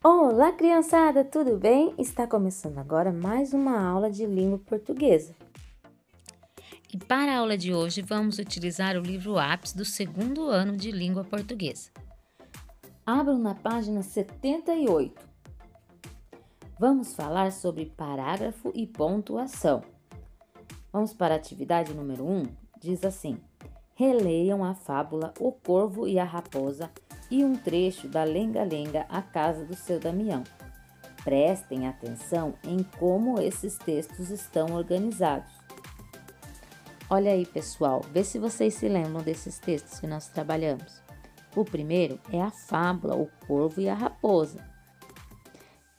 Olá, criançada, tudo bem? Está começando agora mais uma aula de língua portuguesa. E para a aula de hoje, vamos utilizar o livro Ápice do segundo ano de língua portuguesa. Abram na página 78. Vamos falar sobre parágrafo e pontuação. Vamos para a atividade número 1. Diz assim: releiam a fábula O Corvo e a Raposa e um trecho da Lenga-Lenga, a casa do seu Damião. Prestem atenção em como esses textos estão organizados. Olha aí, pessoal, vê se vocês se lembram desses textos que nós trabalhamos. O primeiro é a fábula O Corvo e a Raposa.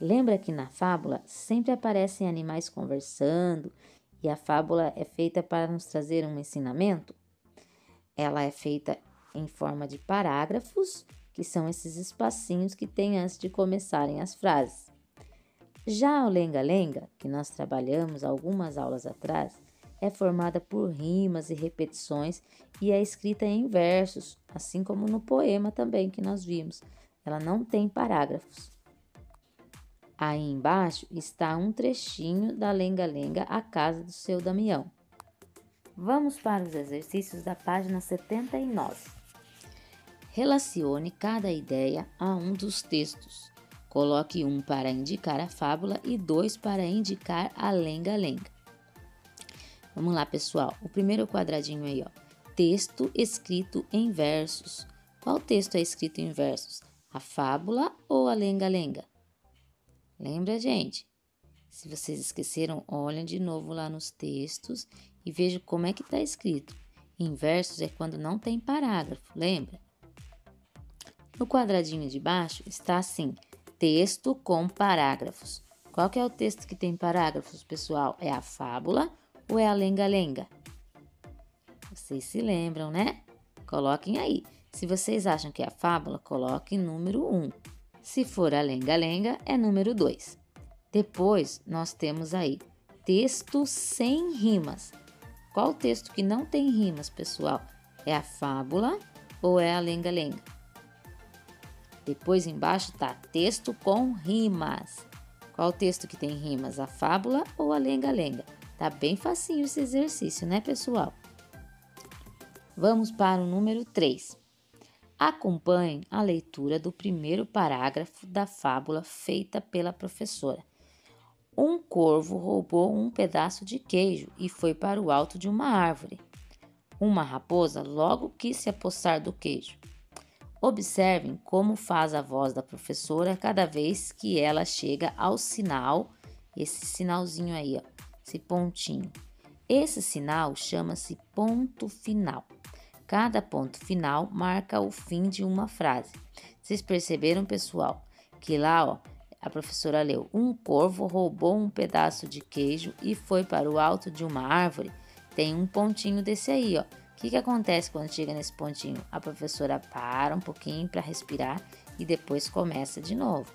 Lembra que na fábula sempre aparecem animais conversando e a fábula é feita para nos trazer um ensinamento? Ela é feita em forma de parágrafos, que são esses espacinhos que tem antes de começarem as frases. Já o Lenga-Lenga, que nós trabalhamos algumas aulas atrás, é formada por rimas e repetições e é escrita em versos, assim como no poema também que nós vimos. Ela não tem parágrafos. Aí embaixo está um trechinho da Lenga-Lenga, a casa do seu Damião. Vamos para os exercícios da página 79. Relacione cada ideia a um dos textos. Coloque 1 para indicar a fábula e 2 para indicar a Lenga-Lenga. Vamos lá, pessoal. O primeiro quadradinho aí, ó. Texto escrito em versos. Qual texto é escrito em versos? A fábula ou a Lenga-Lenga? Lembra, gente? Se vocês esqueceram, olhem de novo lá nos textos e vejam como é que está escrito. Em versos é quando não tem parágrafo, lembra? No quadradinho de baixo está assim, texto com parágrafos. Qual que é o texto que tem parágrafos, pessoal? É a fábula ou é a Lenga-Lenga? Vocês se lembram, né? Coloquem aí. Se vocês acham que é a fábula, coloquem número 1. Se for a Lenga-Lenga, é número 2. Depois, nós temos aí texto sem rimas. Qual texto que não tem rimas, pessoal? É a fábula ou é a Lenga-Lenga? Depois embaixo está texto com rimas. Qual texto que tem rimas? A fábula ou a Lenga-Lenga? Tá bem facinho esse exercício, né, pessoal? Vamos para o número 3. Acompanhem a leitura do primeiro parágrafo da fábula feita pela professora. Um corvo roubou um pedaço de queijo e foi para o alto de uma árvore. Uma raposa logo quis se apossar do queijo. Observem como faz a voz da professora cada vez que ela chega ao sinal, esse sinalzinho aí, ó, esse pontinho. Esse sinal chama-se ponto final. Cada ponto final marca o fim de uma frase. Vocês perceberam, pessoal, que lá, ó, a professora leu: um corvo roubou um pedaço de queijo e foi para o alto de uma árvore. Tem um pontinho desse aí, ó. O que acontece quando chega nesse pontinho? A professora para um pouquinho para respirar e depois começa de novo.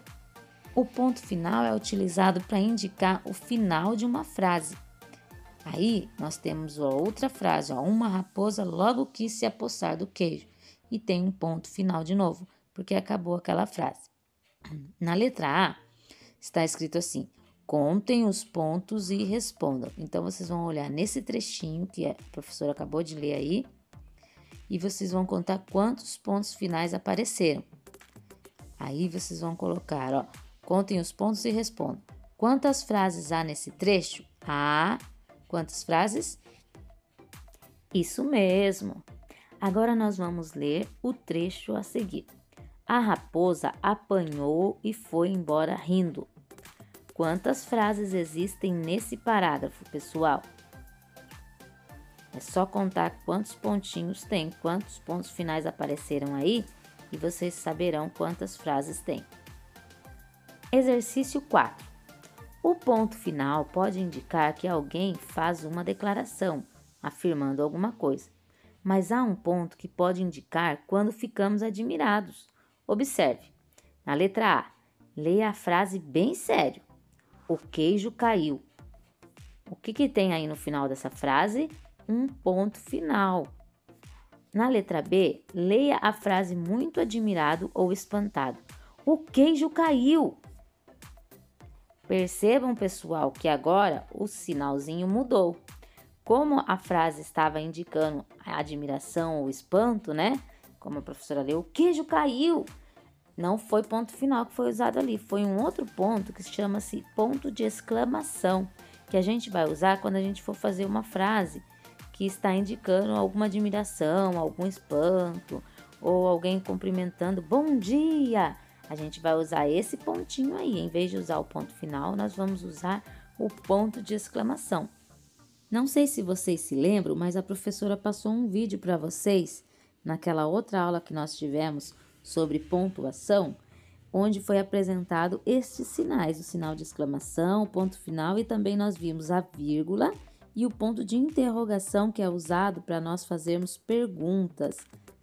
O ponto final é utilizado para indicar o final de uma frase. Aí nós temos a outra frase, ó, uma raposa logo quis se apossar do queijo. E tem um ponto final de novo, porque acabou aquela frase. Na letra A está escrito assim: contem os pontos e respondam. Então, vocês vão olhar nesse trechinho que a professora acabou de ler aí e vocês vão contar quantos pontos finais apareceram. Aí, vocês vão colocar, ó, contem os pontos e respondam. Quantas frases há nesse trecho? Quantas frases? Isso mesmo! Agora, nós vamos ler o trecho a seguir. A raposa apanhou e foi embora rindo. Quantas frases existem nesse parágrafo, pessoal? É só contar quantos pontinhos tem, quantos pontos finais apareceram aí e vocês saberão quantas frases tem. Exercício 4. O ponto final pode indicar que alguém faz uma declaração, afirmando alguma coisa. Mas há um ponto que pode indicar quando ficamos admirados. Observe. Na letra A, leia a frase bem sério. O queijo caiu. O que tem aí no final dessa frase? Um ponto final. Na letra B, leia a frase muito admirado ou espantado. O queijo caiu. Percebam, pessoal, que agora o sinalzinho mudou. Como a frase estava indicando a admiração ou espanto, né? Como a professora leu, o queijo caiu. Não foi ponto final que foi usado ali, foi um outro ponto que chama-se ponto de exclamação, que a gente vai usar quando a gente for fazer uma frase que está indicando alguma admiração, algum espanto, ou alguém cumprimentando, bom dia! A gente vai usar esse pontinho aí, em vez de usar o ponto final, nós vamos usar o ponto de exclamação. Não sei se vocês se lembram, mas a professora passou um vídeo para vocês naquela outra aula que nós tivemos sobre pontuação, onde foi apresentado estes sinais, o sinal de exclamação, o ponto final e também nós vimos a vírgula e o ponto de interrogação que é usado para nós fazermos perguntas.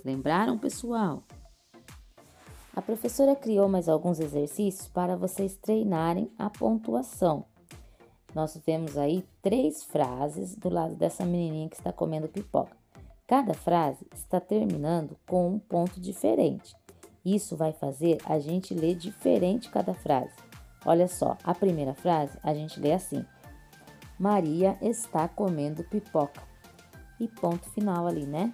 Lembraram, pessoal? A professora criou mais alguns exercícios para vocês treinarem a pontuação. Nós vemos aí 3 frases do lado dessa menininha que está comendo pipoca. Cada frase está terminando com um ponto diferente. Isso vai fazer a gente ler diferente cada frase. Olha só, a primeira frase a gente lê assim: Maria está comendo pipoca. E ponto final ali, né?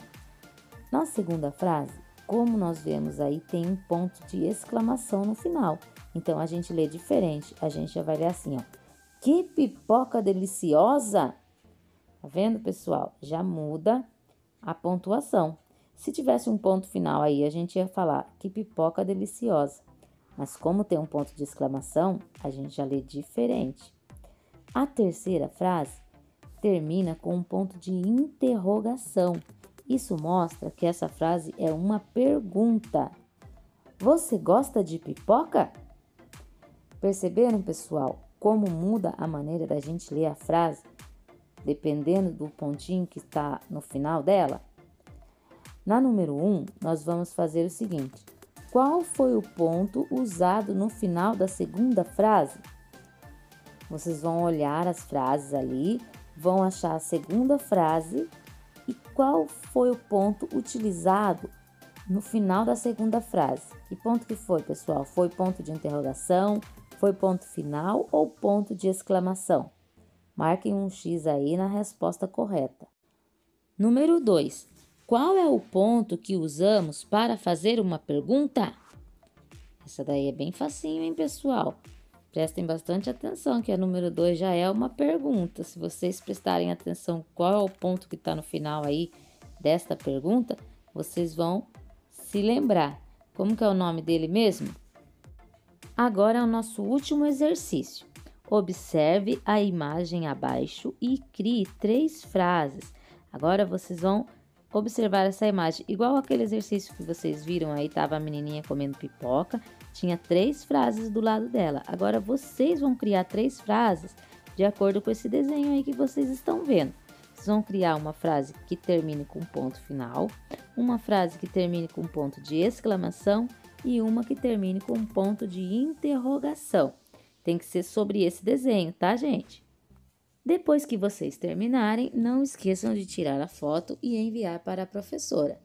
Na segunda frase, como nós vemos aí, tem um ponto de exclamação no final. Então, a gente lê diferente. A gente já vai ler assim, ó. Que pipoca deliciosa! Tá vendo, pessoal? Já muda a pontuação. Se tivesse um ponto final aí, a gente ia falar que pipoca deliciosa. Mas como tem um ponto de exclamação, a gente já lê diferente. A terceira frase termina com um ponto de interrogação. Isso mostra que essa frase é uma pergunta. Você gosta de pipoca? Perceberam, pessoal, como muda a maneira da gente ler a frase, dependendo do pontinho que está no final dela? Na número 1, nós vamos fazer o seguinte: qual foi o ponto usado no final da segunda frase? Vocês vão olhar as frases ali, vão achar a segunda frase e qual foi o ponto utilizado no final da segunda frase. Que ponto que foi, pessoal? Foi ponto de interrogação? Foi ponto final ou ponto de exclamação? Marquem um X aí na resposta correta. Número 2. Qual é o ponto que usamos para fazer uma pergunta? Essa daí é bem facinho, hein, pessoal? Prestem bastante atenção que a número 2 já é uma pergunta. Se vocês prestarem atenção qual é o ponto que está no final aí desta pergunta, vocês vão se lembrar. Como que é o nome dele mesmo? Agora é o nosso último exercício. Observe a imagem abaixo e crie 3 frases. Agora vocês vão observar essa imagem, igual aquele exercício que vocês viram aí, tava a menininha comendo pipoca, tinha 3 frases do lado dela. Agora vocês vão criar 3 frases de acordo com esse desenho aí que vocês estão vendo. Vocês vão criar uma frase que termine com ponto final, uma frase que termine com ponto de exclamação e uma que termine com ponto de interrogação. Tem que ser sobre esse desenho, tá, gente? Depois que vocês terminarem, não esqueçam de tirar a foto e enviar para a professora.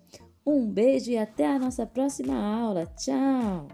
Um beijo e até a nossa próxima aula. Tchau!